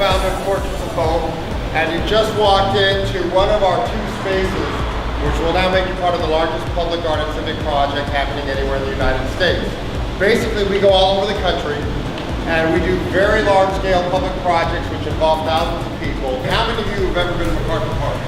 co-founder of Portraits of Hope, and you just walked into one of our two spaces, which will now make you part of the largest public art and civic project happening anywhere in the United States. Basically, we go all over the country, and we do very large-scale public projects which involve thousands of people. How many of you have ever been to MacArthur Park?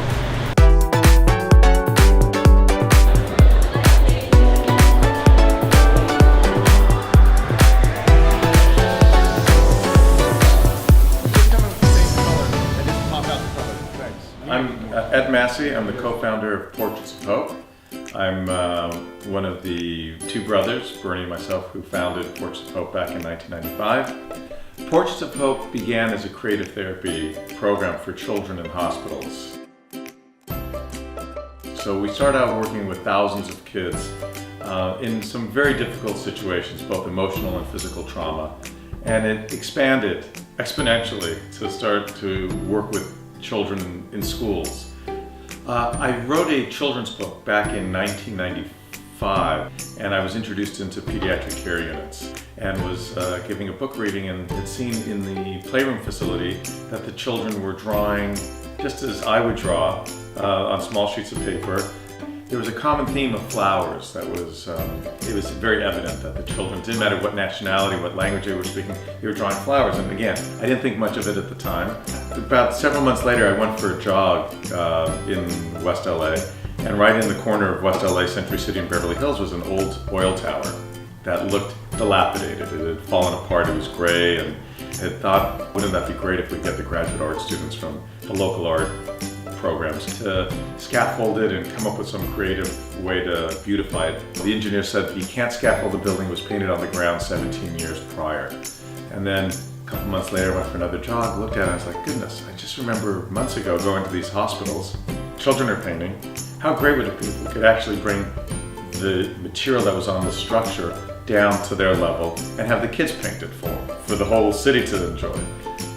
I'm Ed Massey. I'm the co-founder of Portraits of Hope. I'm one of the two brothers, Bernie and myself, who founded Portraits of Hope back in 1995. Portraits of Hope began as a creative therapy program for children in hospitals. So we started out working with thousands of kids in some very difficult situations, both emotional and physical trauma. And it expanded exponentially to start to work with children in schools. I wrote a children's book back in 1995, and I was introduced into pediatric care units and was giving a book reading, and had seen in the playroom facility that the children were drawing just as I would draw on small sheets of paper. There was a common theme of flowers that was, it was very evident that the children, didn't matter what nationality, what language they were speaking, they were drawing flowers. And again, I didn't think much of it at the time. About several months later, I went for a jog in West LA, and right in the corner of West LA, Century City and Beverly Hills was an old oil tower that looked dilapidated. It had fallen apart, it was gray, and I had thought, wouldn't that be great if we get the graduate art students from the local art programs to scaffold it and come up with some creative way to beautify it. The engineer said, you can't scaffold the building, was painted on the ground 17 years prior. And then a couple months later, I went for another jog, looked at it, and I was like, goodness, I just remember months ago going to these hospitals, children are painting. How great would it be if we could actually bring the material that was on the structure down to their level and have the kids paint it for the whole city to enjoy.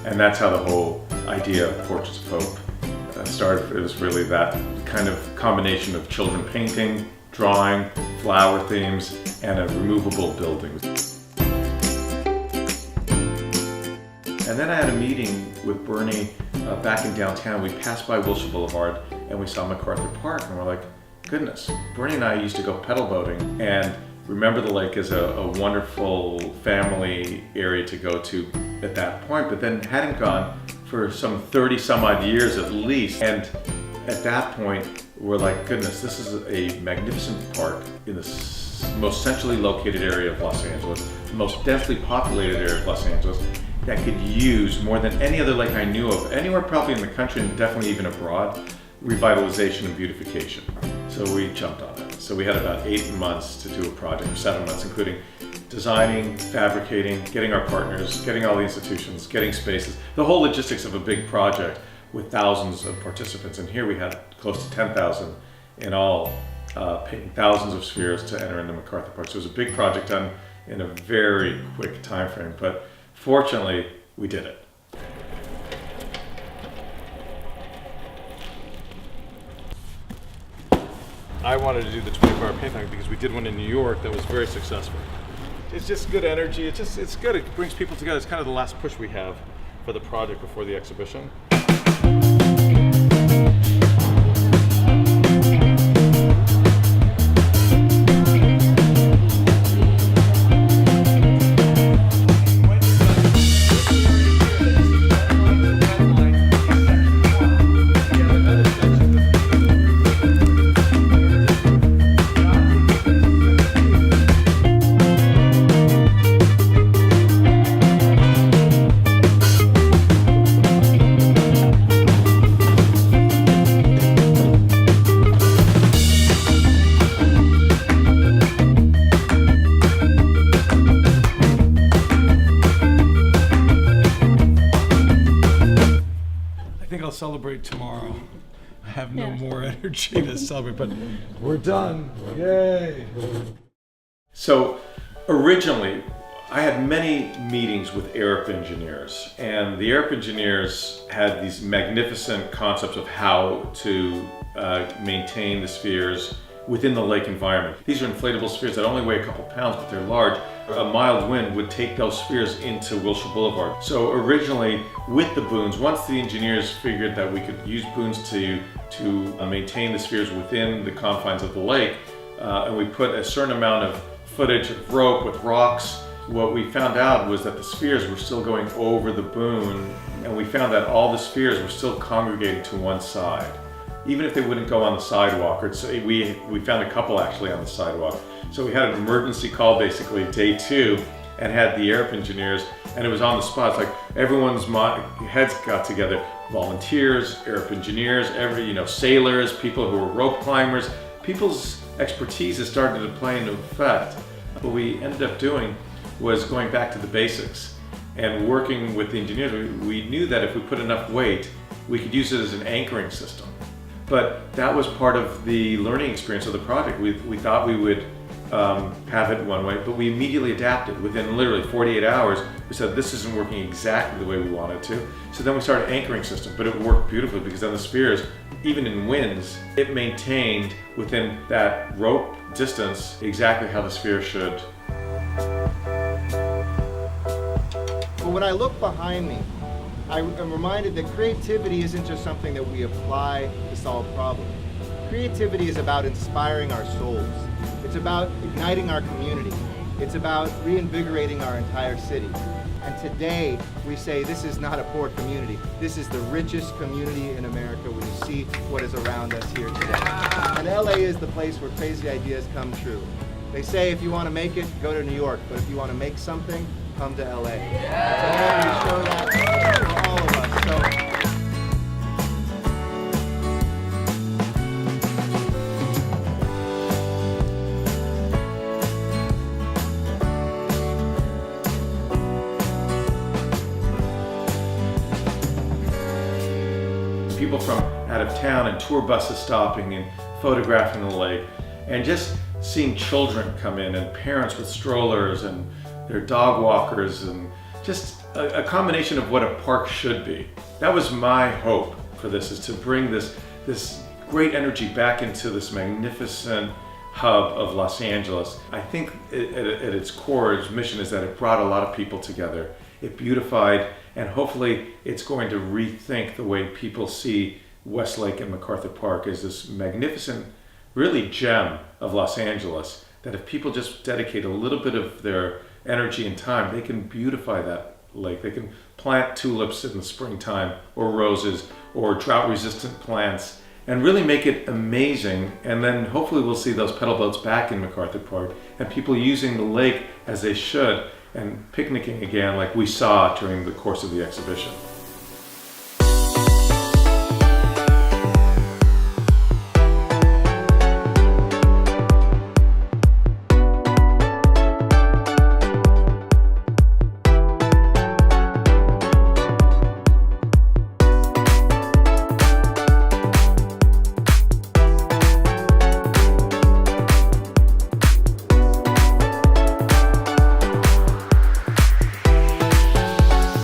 And that's how the whole idea of Portraits of Hope started. It was really that kind of combination of children painting, drawing, flower themes, and a removable building. And then I had a meeting with Bernie back in downtown. We passed by Wilshire Boulevard and we saw MacArthur Park, and we're like, goodness, Bernie and I used to go pedal boating and remember the lake as a wonderful family area to go to at that point, but then hadn't gone for some 30 some odd years at least. And at that point, we're like, goodness, this is a magnificent park in the most centrally located area of Los Angeles, the most densely populated area of Los Angeles, that could use more than any other lake I knew of, anywhere probably in the country and definitely even abroad, revitalization and beautification. So we jumped on it. So we had about 8 months to do a project, or 7 months, including designing, fabricating, getting our partners, getting all the institutions, getting spaces, the whole logistics of a big project with thousands of participants. And here we had close to 10,000 in all, painting thousands of spheres to enter into MacArthur Park. So it was a big project done in a very quick time frame, but fortunately, we did it. I wanted to do the 24-hour paint night because we did one in New York that was very successful. It's just good energy. It's good. It brings people together. It's kind of the last push we have for the project before the exhibition. I'll celebrate tomorrow. I have no more energy to celebrate, but we're done. Yay! So originally, I had many meetings with Arab engineers, and the Arab engineers had these magnificent concepts of how to maintain the spheres within the lake environment. These are inflatable spheres that only weigh a couple pounds, but they're large, A mild wind would take those spheres into Wilshire Boulevard. So originally, with the booms, once the engineers figured that we could use booms to maintain the spheres within the confines of the lake, and we put a certain amount of footage of rope with rocks, what we found out was that the spheres were still going over the boom, and we found that all the spheres were still congregating to one side. Even if they wouldn't go on the sidewalk, or we found a couple actually on the sidewalk. So we had an emergency call basically day 2 and had the air engineers, and it was on the spot. It's like everyone's heads got together, volunteers, air engineers, sailors, people who were rope climbers. People's expertise is starting to play into effect. What we ended up doing was going back to the basics and working with the engineers. We knew that if we put enough weight, we could use it as an anchoring system. But that was part of the learning experience of the project. We thought we would have it one way, but we immediately adapted. Within literally 48 hours, we said this isn't working exactly the way we wanted to. So then we started anchoring system, but it worked beautifully because then the spheres, even in winds, it maintained within that rope distance exactly how the sphere should. But when I look behind me, I am reminded that creativity isn't just something that we apply to solve problems. Creativity is about inspiring our souls. It's about igniting our community. It's about reinvigorating our entire city. And today, we say this is not a poor community. This is the richest community in America when you see what is around us here today. And LA is the place where crazy ideas come true. They say if you want to make it, go to New York. But if you want to make something, come to LA. Today we show that to all of us. People from out of town and tour buses stopping and photographing the lake, and just seeing children come in and parents with strollers and their dog walkers, and just a combination of what a park should be. That was my hope for this, is to bring this great energy back into this magnificent hub of Los Angeles. I think at its core, its mission is that it brought a lot of people together. It beautified, and hopefully it's going to rethink the way people see Westlake and MacArthur Park as this magnificent, really gem of Los Angeles, that if people just dedicate a little bit of their energy and time, they can beautify that lake. They can plant tulips in the springtime, or roses, or drought-resistant plants, and really make it amazing. And then hopefully we'll see those pedal boats back in MacArthur Park, and people using the lake as they should, and picnicking again like we saw during the course of the exhibition.